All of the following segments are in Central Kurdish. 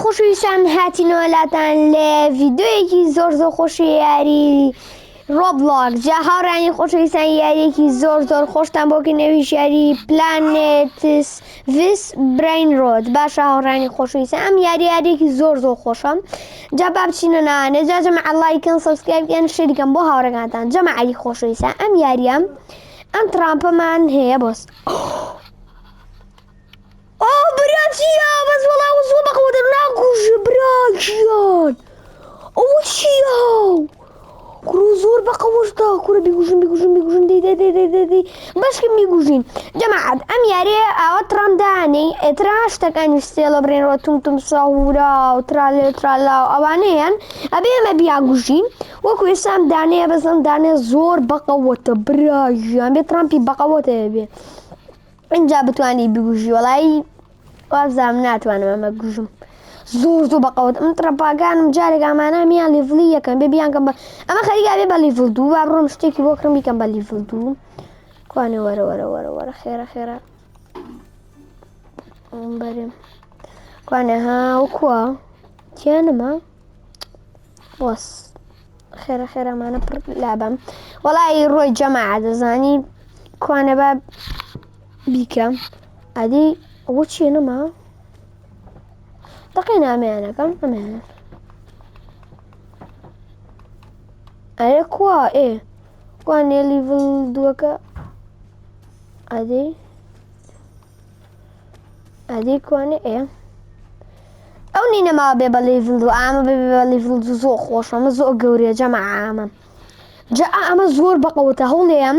خۆشەویستان هاتینەوە لاتان لە ڤیدۆیەکی زۆر خۆشی یاری ڕۆبلۆک جا هاوڕانی خۆشەویستان یاریەکی زۆر خۆشتان بۆکەنەوەی یاری پلانێتس ڤس براین ڕۆد باشە هاوڕانی خۆشەویستان ئەم یاریەکی زۆر خۆشە جا با بچینە ناوانێ جا جەماعە لایکەن سەبسکرایبکەن شەریکەن بۆ هاوڕێکانتان جەماعەی خۆشەویستان ئەم یاریە ئەم ترامپەمان هەیە بۆست براچیە بەس وەڵا زۆر بەقەوەتە ناکوژە براچیان ئەوە چیە کوڕ زۆر بەقەوەشتا کوڕە بیگوژن دەی بەشکم میگوژین جەماعەت ئەم یاریە ئاوە ترامدانەی ئێترا شتەکانی ستێڵە برێنەوە توم ساهورا و ترالێ ترالا و ئەوانەیەن ئەبێ ئەمە بیاگوژین وەکو ئێسام دانەیە بەزەم دانێ زۆر بەقەوەتە براژیان بێ ترامپی بەقەوەتە بێ اینجا بتوانی بگوژی وەڵایی وابزانم ناتوانم ئەمە گوژم زۆر بەقەوت ئەم ترەپاگانم جارێک ئامانە میان لیڤڵی یەکەم بێ بیانکەم بە ئەمە خەریکا بێ بە لیڤڵ دوو با بڕۆم شتێکی بۆ کڕم بیکەم بە لیڤڵ دوو کوانێ وەرە خێرە بەرێم کوانێ ها وەکووە تیانەمە بۆس خێرەمانە پڕ لابەم وەڵی ڕۆی جەماعە دەزانی کوانێ بە بیکەم ئەدی ئەوە چیە نەما دەقی نامەیانەکەم ئەمەیان ئەرێ کوا کوانێ لیڤڵ دووەکە ئەدی کوانێ ئەو نینەما بێ بە لیڤڵ دوو ئامە بێ بە لیڤڵ دوو زۆر خۆشە ئەمە زۆر گەورەیە جەماعە ئامە جا ئەمە زۆر بەقەوەتە هەوڵێم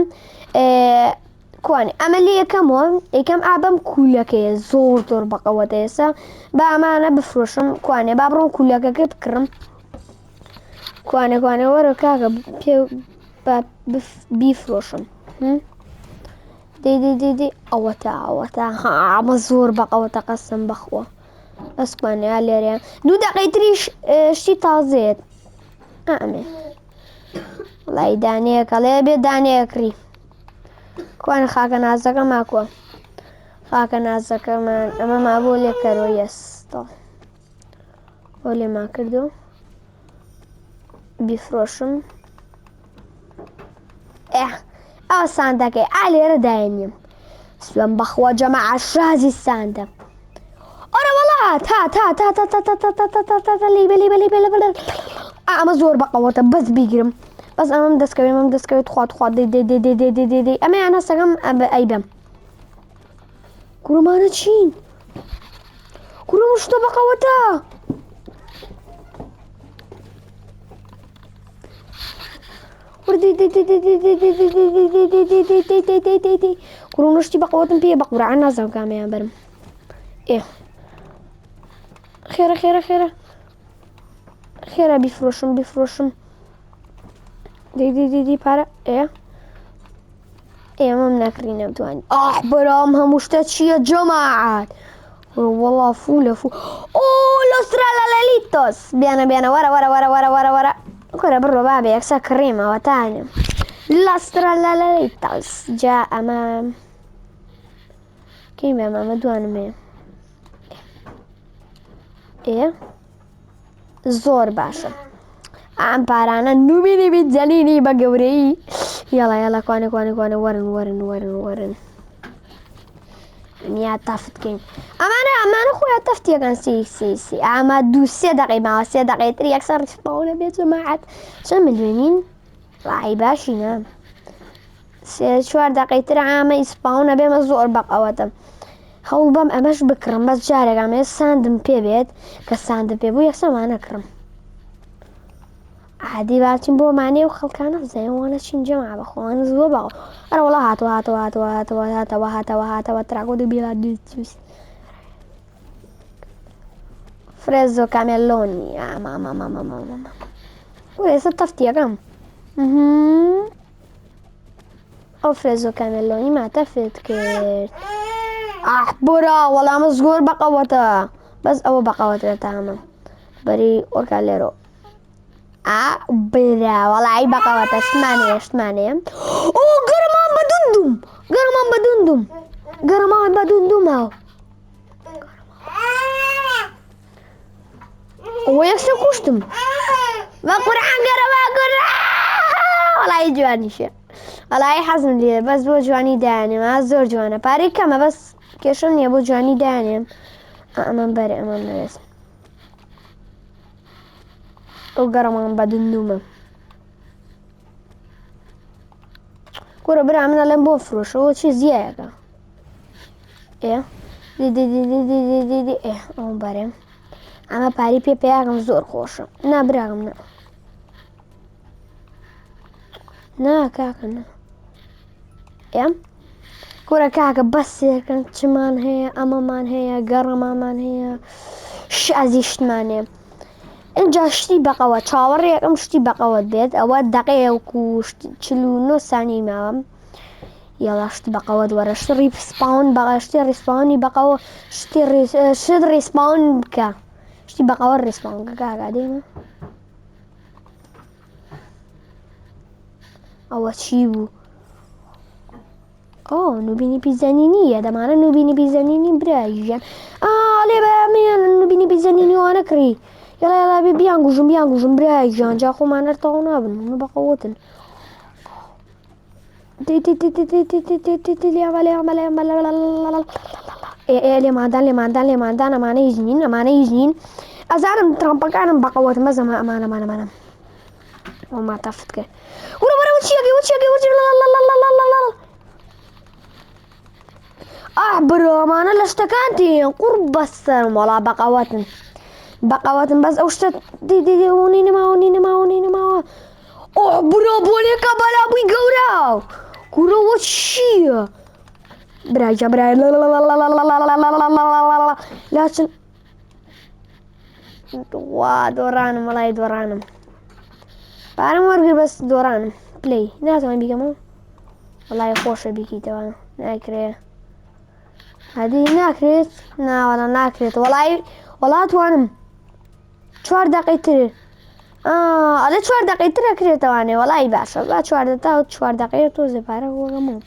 کوانێ ئەمە لێ یەکەمەوە یەکەم ئابەم کوولەکەیە زۆر بەقەوەتە ئێستا با ئەمانە بفرۆشم کوانێ با بڕۆم کوولەکەکە بکڕم کوانێ وەرە کاکە پێ بیفرۆشم دەی ئەوەتە ئەمە زۆر بەقەوەتە قەسم بەخۆ بەس کوانێ لێرەیە 2 دقەی تریش شتی تازێت ئەمێ وڵی دانەیەکە لێ بێ دانەیەکڕی کوانە خاکە نازەکە ماکووە خاکە نازەکەمان ئەمە ما بۆ لێکەرەوە یەستا بۆ لێمان کردو بیفرۆشم ئەوە ساندەکەی لێرە داێنیم سوێن بەخوا جەماعە شازی ساندە ئۆرە وڵات ئەمە زۆر بەقەوەتە بەس بیگرم بەس ئەمەم دەستکەوێت خوات دەی ئەمەیان هەستەکەم ئەیبەم کوڕمانە چین کوڕم شتە بەقەوەتە کوڕم شتی بەقەوەتم پێ بە قورعان نازانم کامیان بەرم خێرە بیفرۆشم دەی پارە ئێمەم نەکڕی نەمتوانی بەرام هەموو شتە چییە جەماعەت وەڵا فولە لۆسترالەلیتۆس بیانە وەرە کۆرە بڕۆ بابێ یەکسە کڕێمەوە تانم لۆسترالەلیتۆس جا ئەمە کەی بێم ئەمە دوانمێ زۆر باشە ئەم پارانە نوبینی بیت جەنینی بە گەورەی یاڵا کوانێ وەرن یا تافتکەین ئەمانە خۆیان تەفتیەکەن سی ئەمە 2-3 دقەی ماوە 3 دقەی تر یەکسەر ڕیسپاونە بێت جەماعەت چەند ملیۆنین ڕای باشینە 3-4 دقەی تر ئامە ئیسپاونە بێمە زۆر بەقەوەتە هەوڵ بەم ئەمەش بکڕم بەس جارێکامێ ساندم پێ بێت کە ساندم پێ بوو یەکسەمانە کڕم عادی باچین بۆ مانێ و خەڵکانە بزانێوانە چین جەماعە بەخۆوان زۆر باوە ئەرە وڵا هاتەوە تراکۆ دەبیێت دووس فرێزۆ کامێلۆنی ئێستا تەفتیەکەم ئەو فرێزۆ کامێلۆنی ماتەفێت کرد بۆرا وەڵامە زۆر بەقەوەتە بەس ئەوە بەقەوەتە تامە بەری ئۆرکا لێرۆ برا وەڵی بەقەوەتە شتمانەیە گەرمان بە دوندوم هاو ويكسر كشتم ما قرعان قرا والله جواني شيء والله حزم لي بس بو جواني داني ما زور جوانا باري كما بس كيشن يبو جواني داني أمان بري أمان بريس وقرا من بعد النوم كورا برا عمنا لم بفروش هو شي زيادة إيه دي إيه أمان بري أما باري بي بياغم زور خوشم نا براغم نا كاكنا إيه كورا كاكا بس كانت شمان هي أما مان هي قرما مان هي شازيشت ماني اینجا شتی بقوة چاور یکم شتی بقوة بيت أو دقيقة وكو چلو نو ثانية مام يلا شتی بقوة ورا شتی ريسباون بقى شتی ريسباوني بقوة شتی شد ريسباون بكا شتی بقوة ريسباون كا قاعدين أو تشيبو نوبيني بيزانيني هذا معناه نوبيني بيزانيني برايجان ليه بقى نوبيني بيزانيني وانا كري يلا بيانجوجم برايجان جاكو ما نرتاونا بن بقوتن لي أمانة يجنين أزارم ترامبك أنا بقوت مزة ما أمانة وما تعرفت كيف ورا وشي برو ما أنا لاشتكانتي قرب بس ولا بقوات بس أوشت دي ونيني ما برو بولي كبلا بي قورا كورا وشي براجع لكن دورانم والله دورانم بارم ورقي بس دورانم بلاي ناتوان بيكمو والله خوش بيكي توان ناكري هذه ناكريت ولا ناكريت والله توانم 4 دقيقة على 4 دقيقة كريت تواني والله باشا لا 4 دقيقة توزي بارك وغمو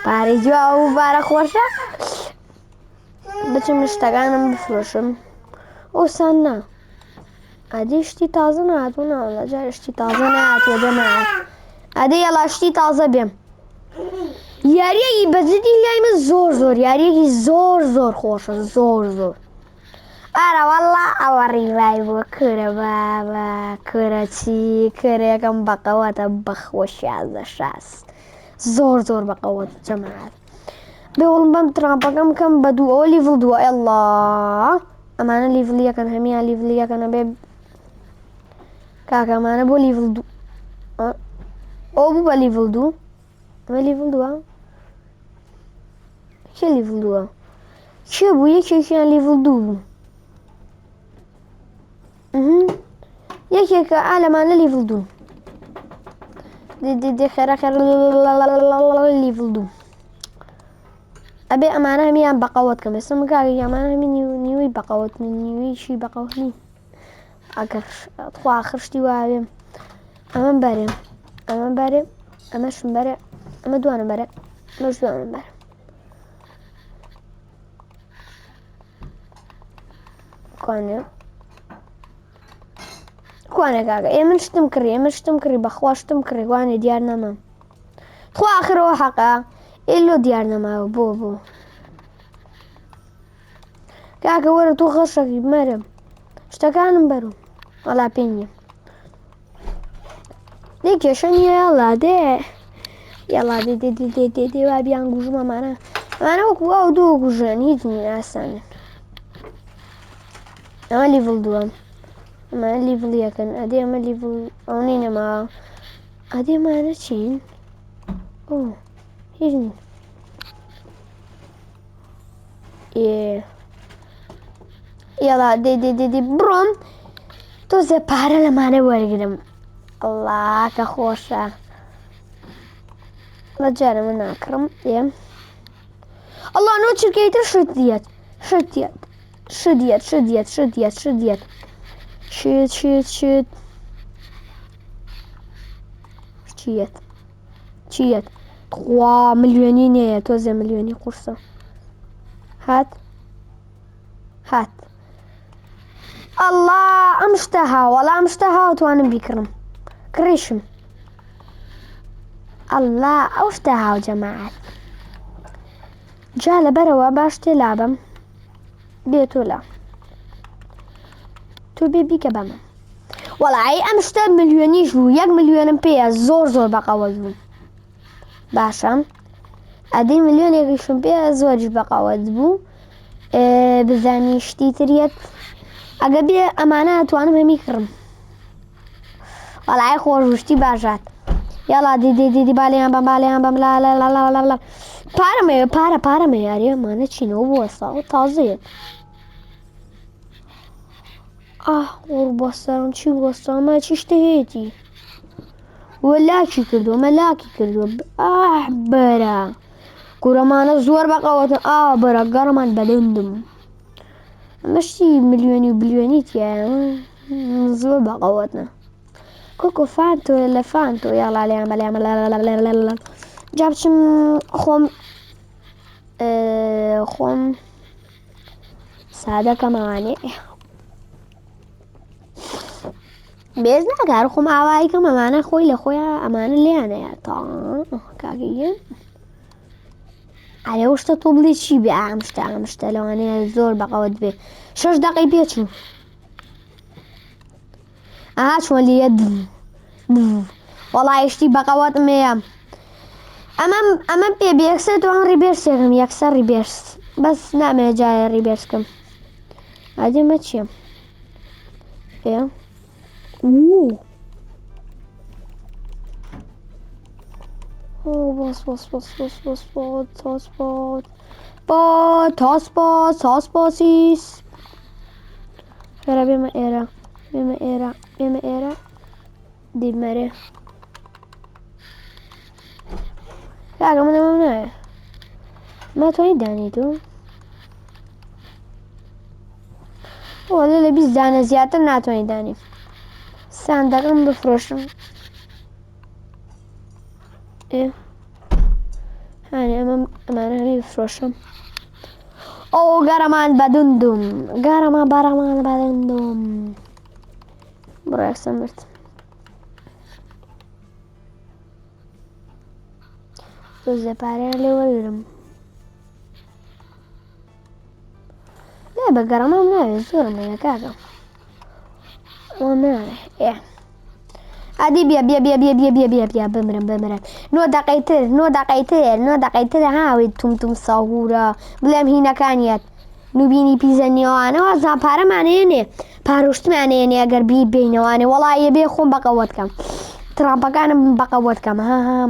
باري جوا بارك خوشة بچم مشتاقانم بفروشم وسنة هذه اشتي تازة ناتونا ولا جار اشتي تازة نات يا جماعة هذه يلا اشتي تازة بيم ياريكي بزدي لايم زور ياريكي زور خوشة زور أنا والله أوري بايبو كورا بابا كورا تي كورا كم بقوات بخوش هذا شاس زور بقوات جماعة بيقول بمترا بقم كم بدو ليفل 2 الله أما أنا ليفل يكن هميا ليفل يكن بيب كاكا ما أنا بو ليفل 2 بو ليفل 2 ما ليفل 2 شو ليفل 2 شو بو يكشي ليفل 2 يكيك عالم أنا ليفل 2 دي خير ليفل 2 أبي أمانة ميان بقوت كم اسم كاغي أمانة من نيوي بقوت من نيوي شي بقوتني أخر شتي وابي أمان بارم أماش مبارع أما دوان مبارع مش دوان مبارع كوانا كاكا من شتم كري بخوا شتم كري كوانا ديارنا ما خوا آخر وحقا إلو ديارنا ما بو كاكا ورا تو خشك بمرم اشتكان مبرو ولا بيني ديك يا شنيا يلا دي وابي انجوجما معنا أنا وكوا ودو وجاني هيجني أحسن أنا ليفل 2 ما ليفل يكن أدي ما ليفل أونينا ما أدي ما أنا شين هيجني يلا دي بروم تو زبارة لما أنا ورقدم الله كخوشة رجعنا من أكرم الله نوتشر كيتر شديت شيت 3 مليونين توزع مليوني قرصة هات الله امشتها والله امشتها وتوانم بيكرم كريشم الله اوشتها جماعة جا لبروا باش تلعبم بيتو لا تو بيبيكە بەمە وەڵی ئەم شتە ملیۆنیش بوو 1 ملیۆنم پێیە زۆر بەقەوەت بوو باشە ئەدەی ملیۆنێکیشم پێ زۆریش بەقەوەت بوو بزانی شتی تریەت ئەگە بێ ئەمانە توانم هەمی کڕم وەڵی خۆششتی باشات یاڵا دیدی بالیان بەم لا پارەمە یاری ئەمانە چینەوە بووەسا و تازەیە بۆستان چی بۆستانمە چی شتە هەیەی وەلاکی کردووە مەلاکی کردووە بەرە کوورەمانە زۆر بەقەوەتن بەرە گەڕمان بەلندم ئەمەشتی ملیۆنی و بلیۆنی تایە زۆر بەقەوەتە کۆکۆ فانتۆ لە فانتۆ یاڵا لێیان جا بچم خۆم سادەکەمەوانێ بێز ناکار خۆم ئاواییکەم ئەمانە خۆی لە خۆیان ئەمانە لیانەیە تا کاکەگەن ئەرێ شتە تۆ بڵێ چی بێ ئام شتە لەوانەیە زۆر بەقەوەت بێ 6 دقەی پێچوو چۆن لێ وەڵی شتی بەقەوەتم هەیە ئەمە پێ بێکسێت توان ڕیبێرسێکم یەکسەر ڕیبێرس بەس نامێ جایە ڕیبێرسکەم ئادێمە چییە تاسپاسیس بێمە ئێرە دیمەرێ کاکە منەمە نایە ماتۆنی دانیت و لە 20 دانە زیاتر ناتوانانی دانی ساندەکەم بفرۆشم هانی ئەمانە هەمی بفرۆشم گەڕەمان بەدوندم بەڕەمان بەدوندم بڕۆ یەکسەر مرد زۆر پارەیان لێ وەرگرم بە گەڕەمام ناوێت زۆرم هەیە کاکە ئادی بیا بمرم 9 دقەیتر هاوێت توم ساهورە بڵێم هینەکانیەت نوبینی پیزەنیەوانەوە زان پارەمانێنێ پارۆشتمانێنێ ئەگەر بی بینەوانێ وەڵایە بێ خۆم بەقەوەتکەم ترامپەکانم بەقەوەتکەم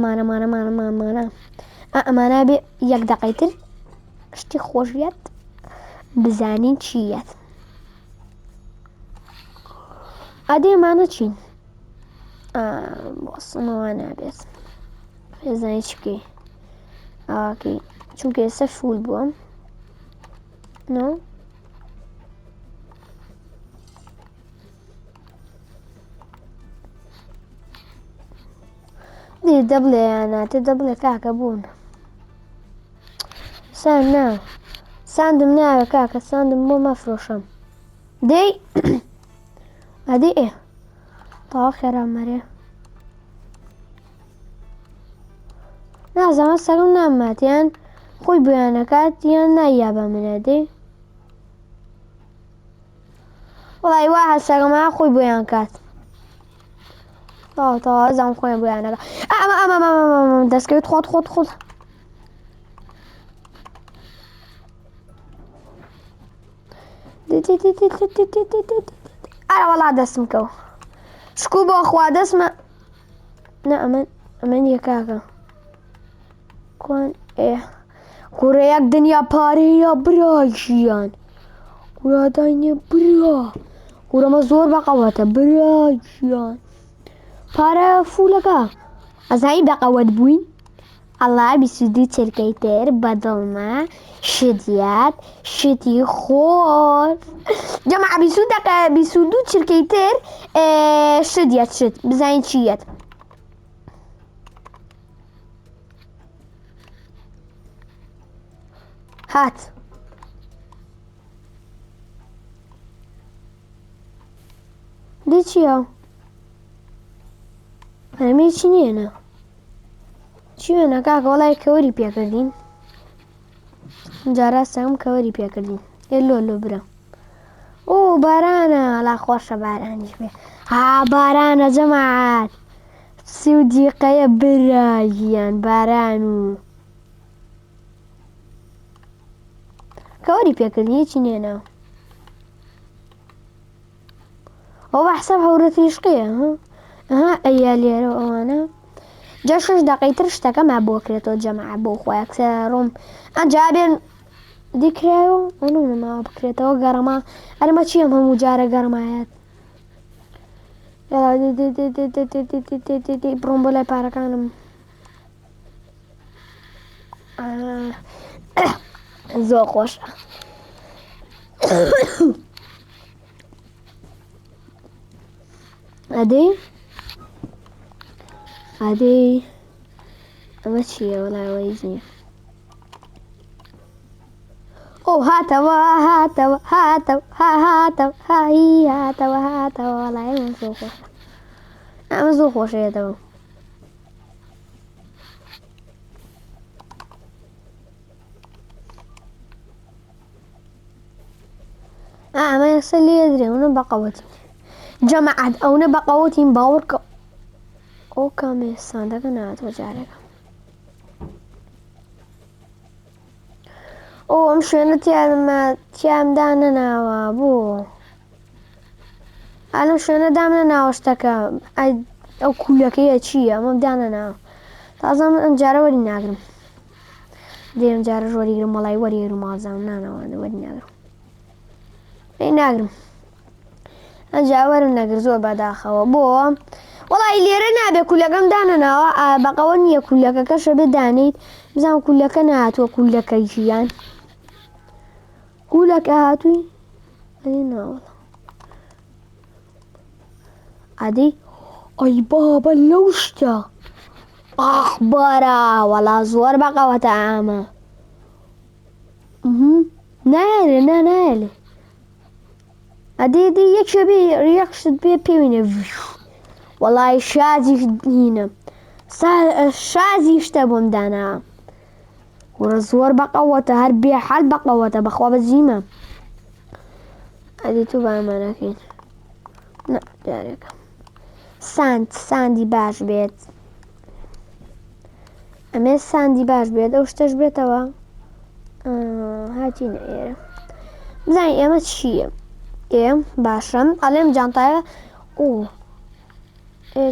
مانە ئەمانە بێ 1 دقەیتر شتی خۆشیەت بزانین چیەت ئەدێمانە چین بۆسمەوە نابێت پێزانی چی بکەی ئاکەی چونکە ئێستا فول بووم دەبڵێ یاناتێ دەبڵێ کاکە بوون ساندم ناوێ کاکە ساندم بۆ مەفرۆشەم دەی ئەدێ تاوا خێرامەرێ نازەمە سەگم ناماتیان خۆی بۆیانەکات یان ناییا بە منە دەی وڵی وا هە سەگەمە خۆی بۆیان کات تاوا زان خۆیان بۆیانەکە ئەمە دەستکەوێت خۆت ئارە وەڵا دەستم کەوت شکو بۆ خوا دەستمە ئەمە نییە کاکە کوڕە یەک دنیا پارەیە براژیان کوڕاداینێ برا کوڕەمە زۆر بەقەوەتە براژیان پارە فولەکە ئەزایی بەقەوەت بووین ئەڵا 22 چرکەی تر بەدڵمە شدیات شتی خۆر جەمع 22 چرکەی تر شدیات شت بزانین چیەت هات دي چییە؟ هەرمی چی نیێنە چی وێنە کاکە وەڵای کەوەری پێکردین جارا سەم کەوەری پێکردین لۆ برە ئۆ بارانە لا خۆشە بارانیش بێ ها بارانە جەماعەت 30 دیقەیە براژیان باران و کەوەری پێکردی چی نێنە ئەو بەحسەب هەورەتی عشقیە ئەیا لێرە ئەوانە جا 6 دقەی تر شتەکەما بۆکرێتەوە جەماعەت بۆ خۆیان کسە ڕۆم ئەنجا بێن دیکرایەوە ئەوماوە بکرێتەوە گەڕەما ئەرمە چی ئەم هەموو جارە گەڕمایەت بڕۆم بۆ لای پارەکانم زۆر خۆشە ئەدەی ئەمە چییە وەڵاوەی نییە ئۆ هاتەوە هایی هاتەوە وەڵای ئەمە زۆر خۆشە ئەمە زۆر خۆشەیەتەوە ئەمە ئێستا لێ درێ ئەوە بەقەوەتین جەماعەت ئەوە بەقەوەتین باوەڕکە ئەو کامێ ساندەکە ناتوە جارێکە ئۆ ئەم شوێنە تیامدا نەناوە بۆ ئەلەم شوێنە دام نەناوە شتەکە ئەو کولەکەیە چییە ئەمەم دانەناوە تازە ئەم جارە وەری ناگرم دێم جارە وەریگرم وەڵای وەریگرم مازام نانەوانە وەری ناگرم ناگرم ئەجا وەرم نەگر زۆر بەداخەوە بۆ وەڵی لێرە نابێ کولەکەم دانەناوە بەقەوە نییە کولەکەکەشە بێ دانیت بزانام کولەکە نهاتووە کولەکەی ژیان کولەکە هاتووی ناوەڵ ئەدەی ئەی بابە لەو شتە ئاخبارە وەڵا زۆر بەقەوەتە ئامە نایێنێ نایێنێ ئەدەی یەکشە بێ ڕێکشت بێ پێوینە وەڵی شازی هینە شازی شتە بۆم دانا وەرە زۆر بەقەوەتە هەر بێ حەل بەقەوەتە بەخوا بەجیمە ئەدەی تو بامانەکەین جارێکە ساندی باش بێت ئەمێ ساندی باش بێت ئەو شتەش بێتەوە هاتیینە ئێرە بزانین ئێمە چییە باشم ئەڵێم جانتایە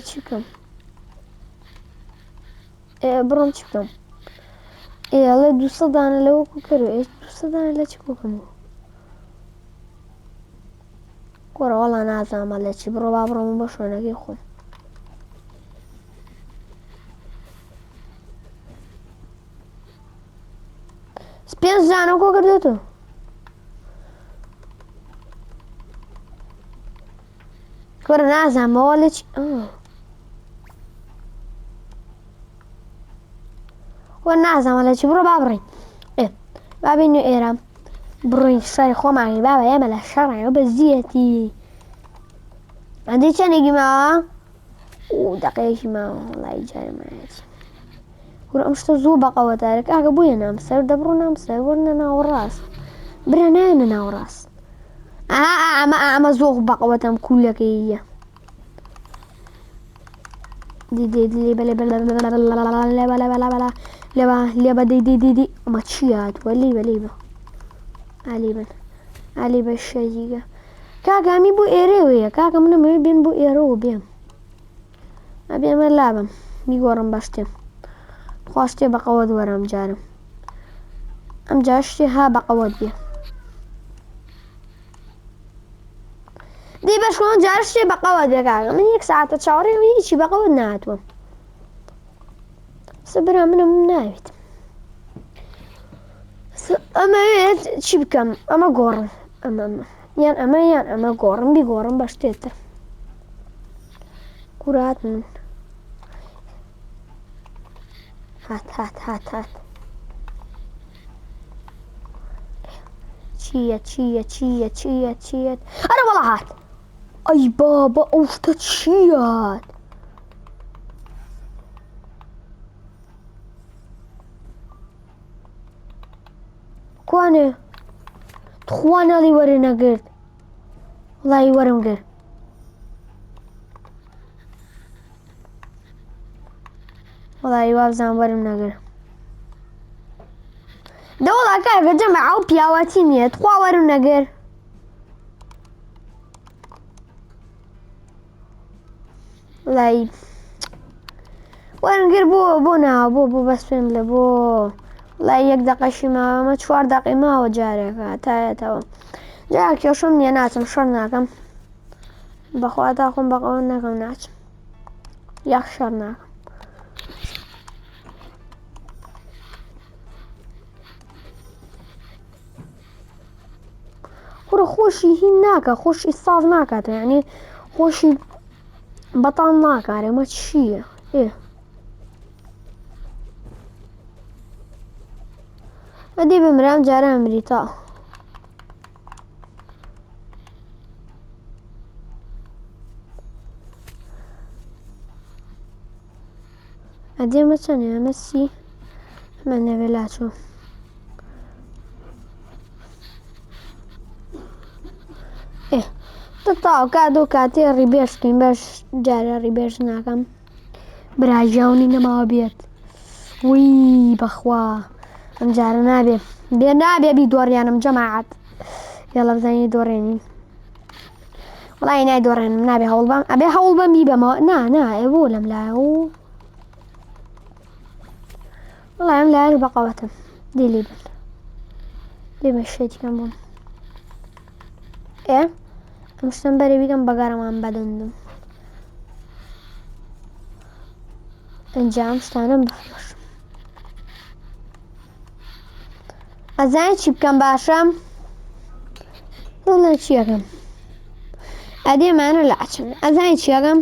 چی بکەم بڕۆم چی بکەم ئێڵێ 200 دانە لەوە کوکەرە 200 دانە لە چی کوکەم کۆرە وەڵا نازانمە لە چی بڕۆ با بڕۆم بۆ شوێنەکەی خۆم پێنج دانە کۆ کردێتەوە کۆرە نازانمەوە لە چی وە نازانمە لە چی بڕۆ با بڕین بابینێ ئێرە بڕۆین شەڕی خۆمانی بابە ئێمە لە شەڕێەوە بەزیەتی ئەدەی چەندێکی ماوە دەقەیەکی ماوە وەڵی جارمایەتی وەرە ئەم شتە زۆر بەقەوەتارێک ئاگە بۆیە نامسەر دەبڕۆ نامسەر وەرنە ناوەڕاست برە نایەنە ناوەڕاست ئەمە زۆر بەقەوەتەم کولەکەیە لێبە دەیدی ئەمە چی هاتووە لیبە ئالی بە شەجیگە کاگامی بۆ ئێرەوەیە کاکە منەمەوێ بێن بۆ ئێرەوە بێم ئەبێمە لابم میگۆڕم بە شتێم خوا شتێ بەقەوەت وەرە ئەم جارم ئەم جار شتێ ها بەقەوەت بێ دی بەشکۆن جار شتێ بەقەوەت بێ کاکە من 1 ساعتە چاوەڕێمە هیچی بەقەوەت نهاتووە سەبرا منم ناوێت ئەمەوێت چی بکەم ئەمە گۆڕم یان ئەمە گۆڕم بیگۆڕم بە شتێتر کوورات من هات چییە ئەرە وەڵا هات ئەی بابە ئەو شتە چییە؟ کوانێ تخوا ناڵی وەرە نەگرت وڵی وەرم گرت وڵی وابزان وەرم نەگرت دەوڵا کاکە جەمە ئەو پیاوەتی نییە تخوا وەرم نەگرت وڵی وەرم گرت بۆ ناوە بۆ بەس پێم لە بۆ وڵی 1 دقەشی ماوەمە 4 دقی ماوە جارێکە تایەتەوە جا کێشم نییە ناچم شەڕ ناکەم بەخوا تاخۆم بەقەوە نەکەم ناچم یاخ شەڕ ناکەم کوڕە خۆشی هین ناکە خۆشی ساز ناکاتە یعنی خۆشی بەتاڵ ناکارێ ئەمە چییە؟ ئەدی بمرام جارە ئەمریتا ئەدی ئەمە چەندێ ئەمە سی ئەمە نەوێ لاچوو تاو کاتۆ کاتێ ڕیبێشتین بەش جارە ڕیبێش ناکەم براژاونی نەماوە بێت وی بەخوا ئەم جارە نابێ نابێ بی دۆڕیانم جەماعەت یاڵە بزانین دۆڕێنین وڵی نایدۆڕێنم نابێ هەوڵ بەم ئەبێ هەوڵ بەم بی بەمەوە نا بۆ لەم لایە و وڵی ئەم لایەش بەقەوەتم دیلی بن لێمە شێتیکەم بووم ئەم شتم بەرێ بیکەم بەگەڕەمان بەدەندم ئەنجام شتانم بەفرۆشم ئەزانیت چی بکەم باشە وڵی چیەکەم ئەدێمانە لاچن ئەزانیت چیەکەم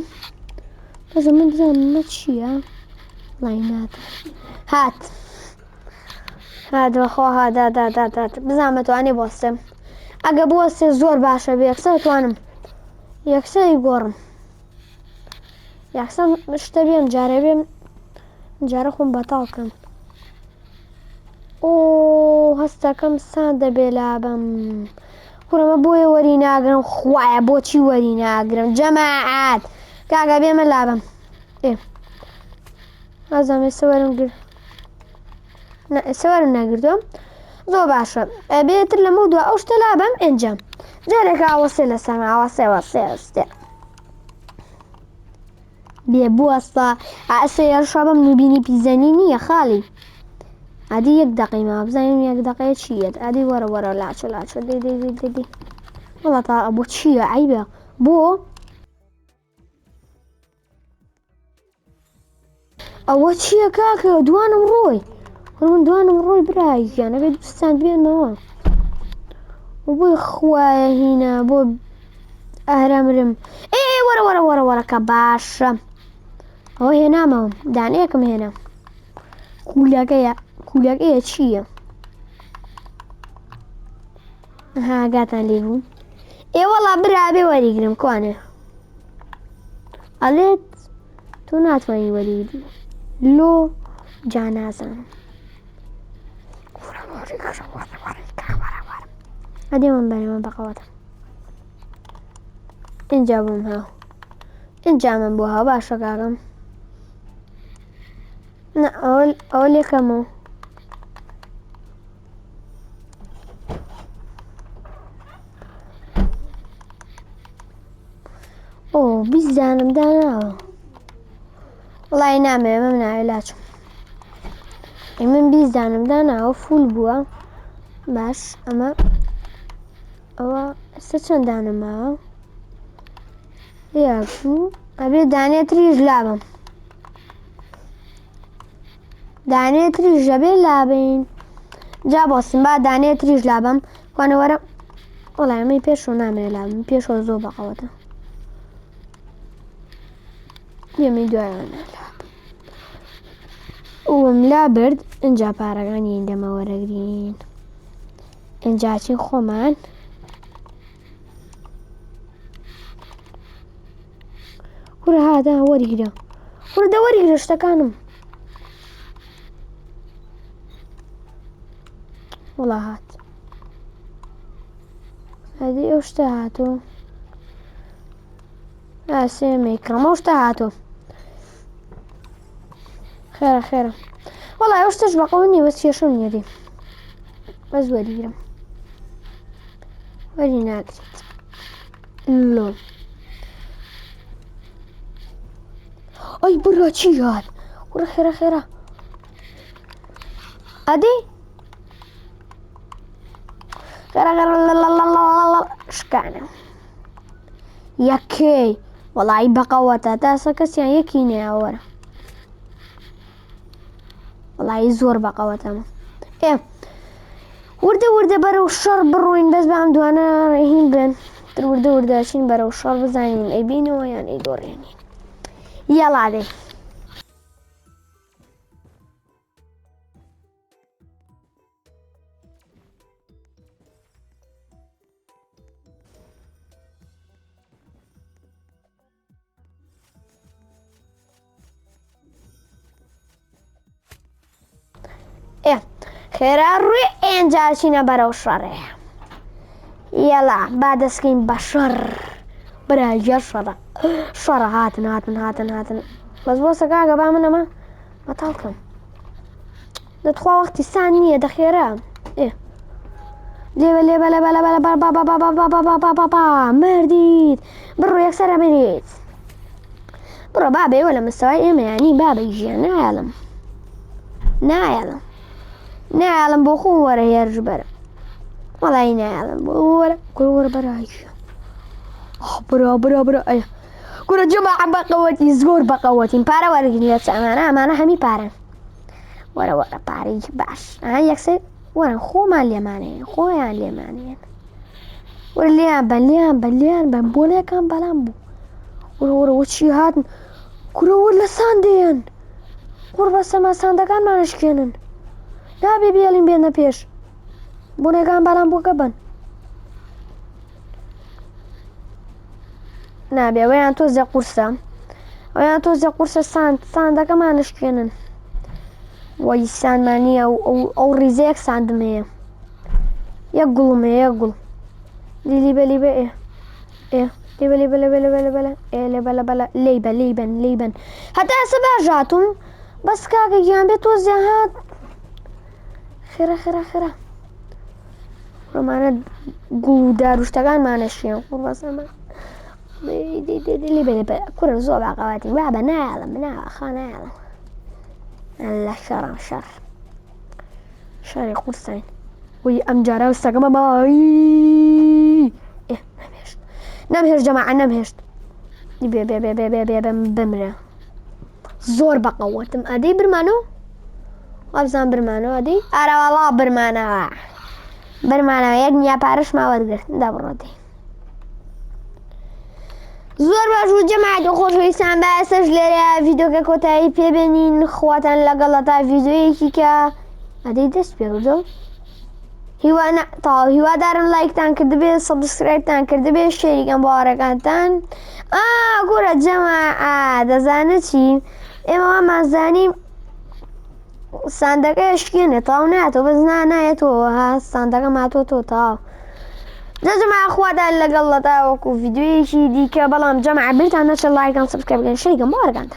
بەزە من بزانم ئەمە چییە وڵی ناتە هات بەخوا هات بزانم ئەتوانێ بوەستێم ئەگە بوەستێ زۆر باشە بێ یەکسەر ئەتوانم یەکسەری گۆڕم یەکسەر شتە بێم جارە بێم جارە خۆم بەتاڵ بکەم هەستەکەم سان دەبێ لابم کوڕەمە بۆیە وەری ناگرم خوایە بۆچی وەری ناگرم جەماعەت کاکە بێمە لابم ئازام ئێستا وەرم گرت ئێستا وەرم نەگرتووە زۆر باشە بێتر لەمە دووە ئەو شتە لابم ئەنجام جارێکە ئاوەسێ لەسەرمە ئاوەسێ بێ بوەستە ئەسێ هێرشە بەم نوبینی پیزەنی نییە خاڵی ئەدی 1 دقی ما بزانین 1 دقەیە چیت ئەدی وەرە لاچە دێ وڵە تا بۆ چییە عیبە بۆ ئەوە چییە کاکە دوانم ڕۆی من دوانم ڕۆی برایان ئەبێ دووستان بێنەوە بۆی خوایە هینە بۆ ئارەمرم وەرە کە باشە ئەوە هێنامەوە دانەیەکم هێنا کولەکەیە چییە هاگاتان لێبوو وەڵا برابێ وەریگرم کوانێ ئەڵێت تۆ ناتوانین وەریگری لۆ جانازانم ئەدێ من بەرێمە بەقەوەتە اینجا بووم هاو اینجا من بۆ هاو باشە کاکەم ئەوە لێکەمەوە بیزانم داناوە وڵی نامێ ئەمەم ناوێ لاچم من بیزانم داناوە فول بووە باش ئەمە ئەوە ئێستا چەند دانم ماوە یاکوو ئەبێ دانێتریش لابم دانێتریش ئەبێ لابین جا بۆستم با دانێتریش لابم کوانە وەرە وڵی ئەمەی پێشەوە نامێ لابم پێشەوە زۆر بەقەوەتە یەمەی دوایەوە نالابم ئەوم لا برد ئەنجا پارەکانی دەمە وەرەگرین ئەنجا چین خۆمان کوڕە هادا وەریگرە کوڕە دە وەریگرە شتەکانم وڵا هات هەدی ئەو شتە هاتۆ ئاسێمەی کڕەمە شتە هاتۆ خێرە خێرە وەڵای ئەو شتەش بەقەوە نییە بەس کێشەم نییە بەس وەریگرم وەری ناگرێت لۆ ئەی بڕە چی هات کوڕە خێرە خێرە ئەدی خێرە شکانە یەکەی وەڵی بەقەوەتە تاسە کەسیان یەکی نێوەرە وەڵی زۆر بەقەوەتەمە ئێ وردە وردە بەرەو شەڕ بڕۆین بەس بەم دوانە ڕێهین بن تر وردە وردەچین بەرەو شەڕ بزانین ئەیبینەوە یان ئەیدۆڕێنین یاڵا دێ خێرا ڕوێ ئێنجاچینە بەرەو شەڕێ یەڵا با دەستکەین بە شەڕ برایە شەڕە هاتن بەس بۆ سەکاگە با منەمە مەتاڵکەم دەتخوا وەختی سان نییە دەخێرا لێبە مردیت بڕۆ یەکسەرە بریت بڕۆ بابێوە لە مستەوای ئێمەیانی بابەی ژیان نایڵم بۆ خۆ وەرە هێرش بەرە وەڵی نایڵم بۆ وەرە بەراجە برا ئەیە گورە جەماعە بەقەوەتی زۆر بەقەوەتین پارە وەرگنیە ئەمانە هەمی پارەن وەرە پارەی باش یەکسەر وەرە خۆمان لێمانەیە خۆیان لێمانێن وەرە لیان بەن بۆ لێکان بەلام بوو وەرە چی هاتن گورە وەر لە ساندێن قوڕ بە سەما ساندەکانمانشکێنن نابێ بێڵین بێنە پێش بۆنێکان بەڵام بۆکە بن نابێ ئەویان تۆزێ قورسە ساندەکەمانشکێنن وەی سانمانیە ئەو ڕیزەیەک ساندمەیە یەک گوڵمە یەک گوڵ لیبە لێبە هەتا ئێستا باژاتم بەس کاکە گیان بێت تۆزێ هات خێرە ڕۆمانە گوڵ داروشتەکانمانەشیان قوڕبەسەمە کوڕە زۆر باقەواتی بابە نایڵم ناوەخوا لە شەڕی قورسین وی ئەم جارە وستەکەمە بەڵی نەمهێشت جەماعە نەمهێشت بێ بمرە زۆر بەقەوەتم ئەدەی برمانەوە وابزان برمانەوە ئەدەی ئارەوەڵا برمانەوە یەک نیا پارەشما وەرگرت دەبڕۆدەی زۆر باش و جەماعەت و خۆشەویستان با ئێستاش لێرە ڤیدۆکە کۆتایی پێبێنین خواتان لەگەڵە تا ڤیدۆیەکی کە ئەدەی دەست پێڕودە هیوادارم لایکتان کردبێ سەبسکرایبتان کردبێ شێریکەم بۆ هاوڕێکانتان گورە جەماعەت دەزانێت چی ئێمە وامانزانیم ساندەکە شکێنێت تاو نایەتەوە بەس نایەتەوە ساندەکە ماتۆ تاو جەماعەت خواتان لەگەڵ تا وەکو ڤیدۆیەکی دیکە بەڵام جەماعەت برتان نەچێت لایکان سەبسکرایب بکەن شەریکەم بۆ هاوڕێکانتان